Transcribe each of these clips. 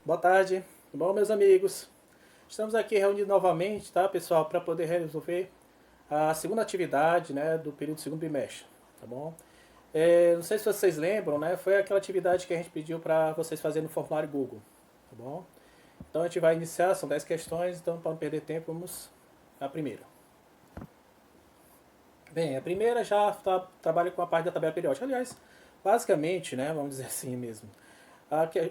Boa tarde, tudo bom, meus amigos? Estamos aqui reunidos novamente, tá, pessoal, para poder resolver a segunda atividade, né, do período segundo bimestre, tá bom? Não sei se vocês lembram, né, foi aquela atividade que a gente pediu para vocês fazerem no formulário Google, tá bom? Então a gente vai iniciar, são 10 questões, então para não perder tempo, vamos à primeira. Bem, a primeira já trabalha com a parte da tabela periódica. Aliás, basicamente, né, vamos dizer assim mesmo,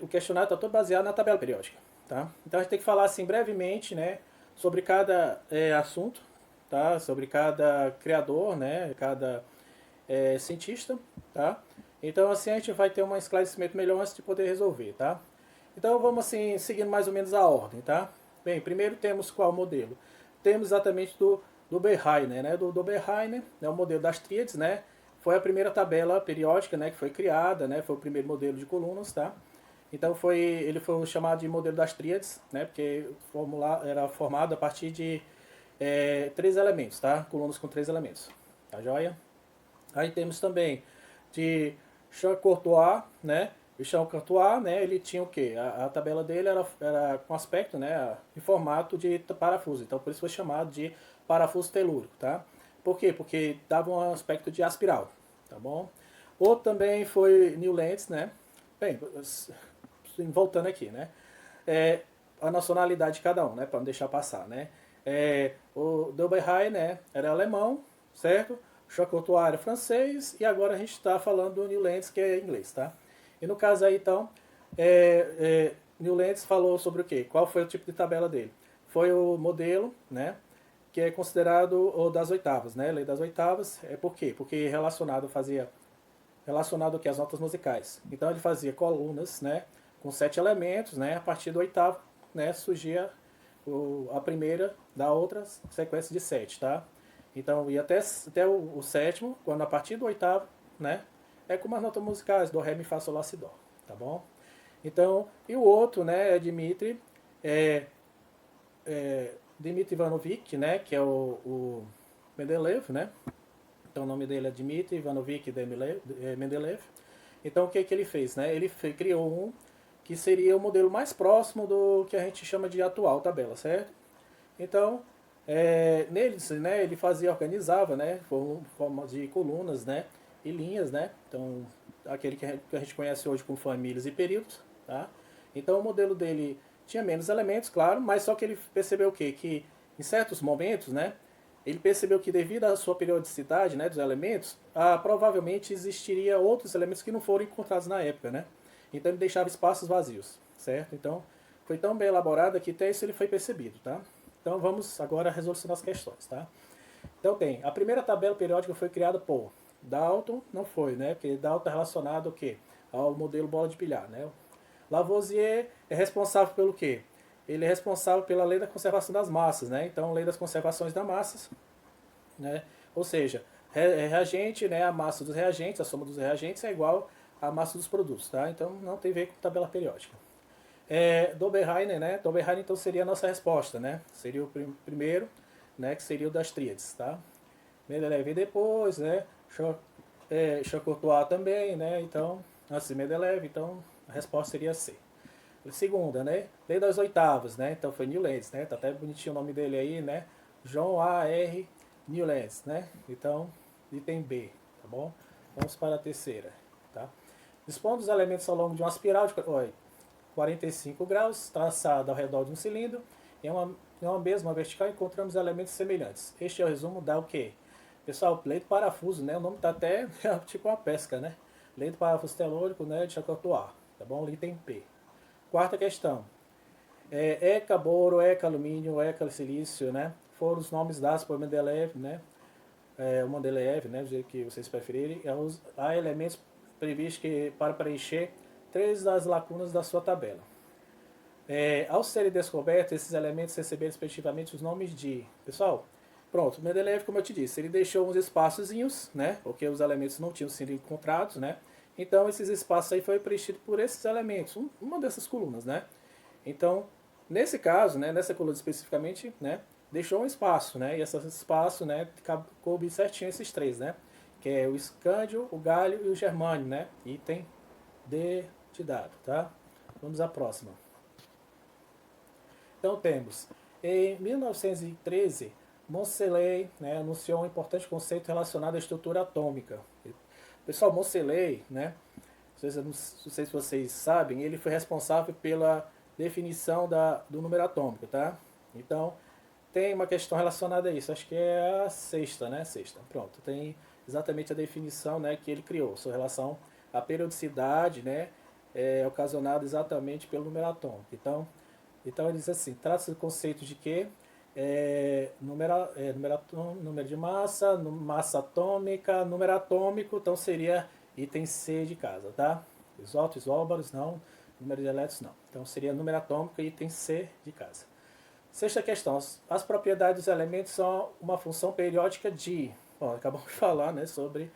o questionário está todo baseado na tabela periódica. Tá? Então a gente tem que falar assim brevemente, né, sobre cada assunto, tá? Sobre cada criador, né, cada cientista. Tá? Então assim a gente vai ter um esclarecimento melhor antes de poder resolver. Tá? Então vamos assim, seguindo mais ou menos a ordem. Tá? Bem, primeiro temos qual modelo? Temos exatamente do Berheiner, né? Do Berheiner, né? O modelo das tríades, né? Foi a primeira tabela periódica, né? Que foi criada, né? Foi o primeiro modelo de colunas, tá? Então ele foi chamado de modelo das tríades, né? Porque era formado a partir de três elementos, tá? Colunas com três elementos, tá joia? Aí temos também de Champ-Courtois, né? O Champ-Courtois, né? Ele tinha o quê? A tabela dele era com aspecto, né? Em formato de parafuso. Então por isso foi chamado de parafuso telúrico, tá? Por quê? Porque dava um aspecto de aspiral, tá bom? Outro também foi Newlands, né? Bem, voltando aqui, né? É, a nacionalidade de cada um, né? Para não deixar passar, né? O Doberheim, né? Era alemão, certo? O Chocotoir era francês e agora a gente está falando do Newlands, que é inglês, tá? E no caso aí, então, Newlands falou sobre o quê? Qual foi o tipo de tabela dele? Foi o modelo, né? Que é considerado o das oitavas, né? Lei das oitavas. Por quê? Porque relacionado aqui às notas musicais. Então ele fazia colunas, né, com 7 elementos, né, a partir do oitavo, né, surgia a primeira da outra sequência de 7, tá? Então ia até o sétimo, quando a partir do oitavo, né, é como as notas musicais, do, ré, mi, fá, sol, lá, si, dó, tá bom? Então, e o outro, né, é é, Dmitri Ivanovich, né, que é o Mendeleev, né? Então o nome dele é Dmitry Ivanovich Mendeleev. Então o que, que ele fez? Né? Ele criou um que seria o modelo mais próximo do que a gente chama de atual tabela, certo? Então, neles, né, ele organizava, né, forma de colunas, né, e linhas, né? Então, aquele que a gente conhece hoje como famílias e períodos, tá? Então, o modelo dele tinha menos elementos, claro, mas só que ele percebeu o quê? Que em certos momentos, né, ele percebeu que devido à sua periodicidade, né, dos elementos, provavelmente existiria outros elementos que não foram encontrados na época, né? Então ele deixava espaços vazios, certo? Então foi tão bem elaborada que até isso ele foi percebido, tá? Então vamos agora à resolução das questões, tá? Então tem, a primeira tabela periódica foi criada por Dalton, não foi, né? Porque Dalton é relacionado ao quê? Ao modelo bola de bilhar, né? Lavoisier é responsável pelo quê? Ele é responsável pela lei da conservação das massas, né? Então, lei das conservações das massas, né? Ou seja, reagente, né? A massa dos reagentes, a soma dos reagentes é igual à massa dos produtos, tá? Então, não tem a ver com tabela periódica. Doberheiner, né? Doberheiner então seria a nossa resposta, né? Seria o primeiro, né? Que seria o das tríades, tá? Mendeleev depois, né? Chocotois também, né? Então, antes de Mendeleev, então a resposta seria C. Segunda, né? Lei das oitavas, né? Então foi Newlands, né? Tá até bonitinho o nome dele aí, né? John A. R. Newlands, né? Então, item B, tá bom? Vamos para a terceira, tá? Dispondo dos elementos ao longo de uma espiral de 45 graus, traçada ao redor de um cilindro, em uma mesma vertical encontramos elementos semelhantes. Este é o resumo da o quê? Pessoal, lei do parafuso, né? O nome tá até tipo uma pesca, né? Lei do parafuso telúrico, né? De Chacotoir, tá bom? Item P. Quarta questão. Eca, boro, eca, alumínio, eca, silício, né? Foram os nomes dados por Mendeleev, né? O Mendeleev, né? Do jeito que vocês preferirem. Há elementos previstos para preencher três das lacunas da sua tabela. Ao serem descobertos, esses elementos receberam respectivamente os nomes de... Pessoal, pronto, Mendeleev, como eu te disse, ele deixou uns espaçozinhos, né? Porque os elementos não tinham sido encontrados, né? Então, esses espaços aí foram preenchidos por esses elementos, uma dessas colunas, né? Então, nesse caso, né, nessa coluna especificamente, né, deixou um espaço, né? E esse espaço, né, coube certinho esses três, né? Que é o escândio, o galho e o germânio, né? Item D de dado, tá? Vamos à próxima. Então temos, em 1913, Moseley, né, anunciou um importante conceito relacionado à estrutura atômica. Pessoal, Moseley, né, não sei se vocês sabem, ele foi responsável pela definição do número atômico, tá? Então, tem uma questão relacionada a isso, acho que é a sexta, né? Sexta, pronto. Tem exatamente a definição, né, que ele criou, sua relação à periodicidade, né, ocasionada exatamente pelo número atômico. Então ele diz assim, trata-se do conceito de que número de massa, massa atômica, número atômico, então seria item C de casa, tá? Isótopos, isóbaros, não. Número de elétrons, não. Então seria número atômico e item C de casa. Sexta questão. As propriedades dos elementos são uma função periódica de... Bom, acabamos de falar, né, sobre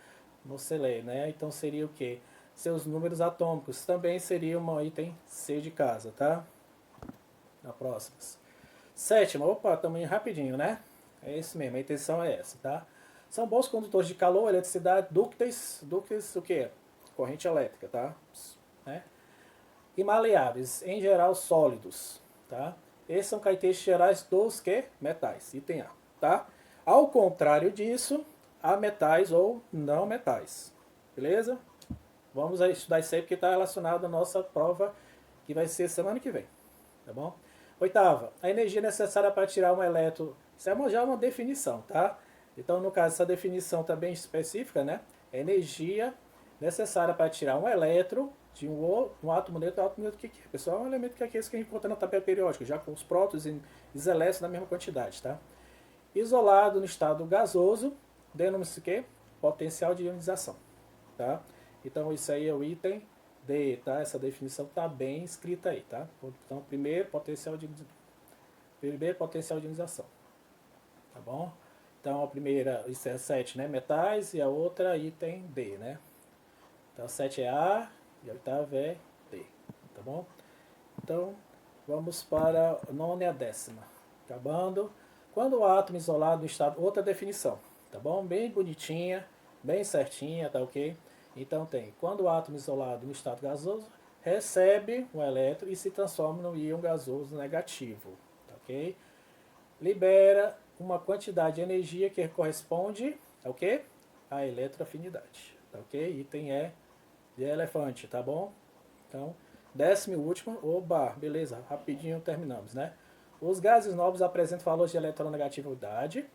Moseley, né? Então seria o quê? Seus números atômicos. Também seria um item C de casa, tá? Na próxima. Sétima. Opa, também rapidinho, né? É isso mesmo, a intenção é essa, tá? São bons condutores de calor, eletricidade, dúcteis o que? Corrente elétrica, tá? Né? E maleáveis, em geral sólidos, tá? Esses são características gerais dos que? Metais, item A, tá? Ao contrário disso, há metais ou não metais, beleza? Vamos estudar isso aí porque está relacionado à nossa prova que vai ser semana que vem, tá bom? Oitava, a energia necessária para tirar um elétron, isso é já uma definição, tá? Então, no caso, essa definição está bem específica, né? Energia necessária para tirar um elétron de um átomo neutro. Átomo neutro, o que é? Pessoal, é um elemento que é aquele que a gente encontra na tabela periódica, já com os prótons e os elétrons na mesma quantidade, tá? Isolado no estado gasoso, denomina-se o quê? Potencial de ionização, tá? Então, isso aí é o item D, tá? Essa definição está bem escrita aí, tá? Então, primeiro potencial de ionização, tá bom? Então, a primeira, isso é 7, né? Metais, e a outra, item D, né? Então, 7 é A e a oitava é D, tá bom? Então, vamos para a nona e a décima. Acabando. Quando o átomo isolado no estado... Outra definição, tá bom? Bem bonitinha, bem certinha, tá ok? Então, tem. Quando o átomo isolado no estado gasoso recebe um elétron e se transforma no íon gasoso negativo, tá ok? Libera uma quantidade de energia que corresponde ao quê? A eletroafinidade, tá ok? Item E de elefante, tá bom? Então, décimo e último, oba, beleza, rapidinho terminamos, né? Os gases nobres apresentam valores de eletronegatividade,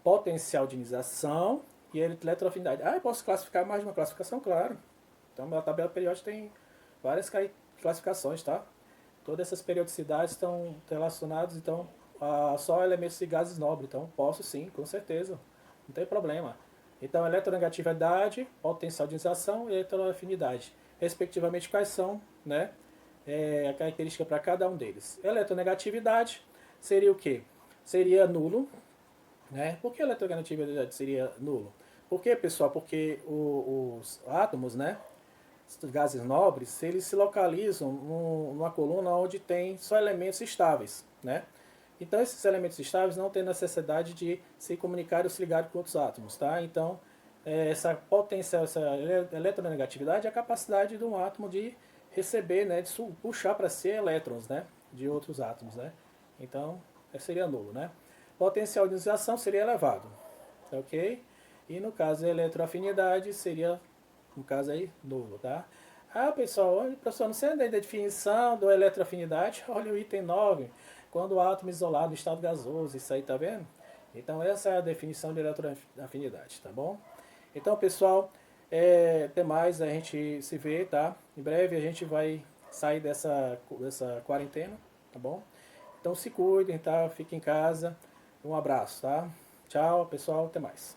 potencial de ionização e eletroafinidade. Ah, eu posso classificar mais de uma classificação? Claro. Então, a tabela periódica tem várias classificações, tá? Todas essas periodicidades estão relacionadas, então, a só elementos de gases nobres. Então, posso sim, com certeza. Não tem problema. Então, eletronegatividade, potencial de ionização e eletroafinidade. Respectivamente, quais são, né? A característica para cada um deles. Eletronegatividade seria o quê? Seria nulo, né? Por que a eletronegatividade seria nulo? Por quê, pessoal? Porque os átomos, né? Os gases nobres, eles se localizam numa coluna onde tem só elementos estáveis, né? Então, esses elementos estáveis não têm necessidade de se comunicar ou se ligar com outros átomos, tá? Então, essa potencial, essa eletronegatividade é a capacidade de um átomo de receber, né, de puxar para si elétrons, né, de outros átomos, né? Então, seria nulo, né? Potencial de ionização seria elevado, ok? E no caso a eletroafinidade seria, no caso aí, nulo, tá? Ah, pessoal, não sei a definição da eletroafinidade, olha o item 9, quando o átomo isolado no estado gasoso, isso aí, tá vendo? Então essa é a definição de eletroafinidade, tá bom? Então, pessoal, até mais, a gente se vê, tá? Em breve a gente vai sair dessa quarentena, tá bom? Então se cuidem, tá? Fiquem em casa. Um abraço, tá? Tchau, pessoal, até mais.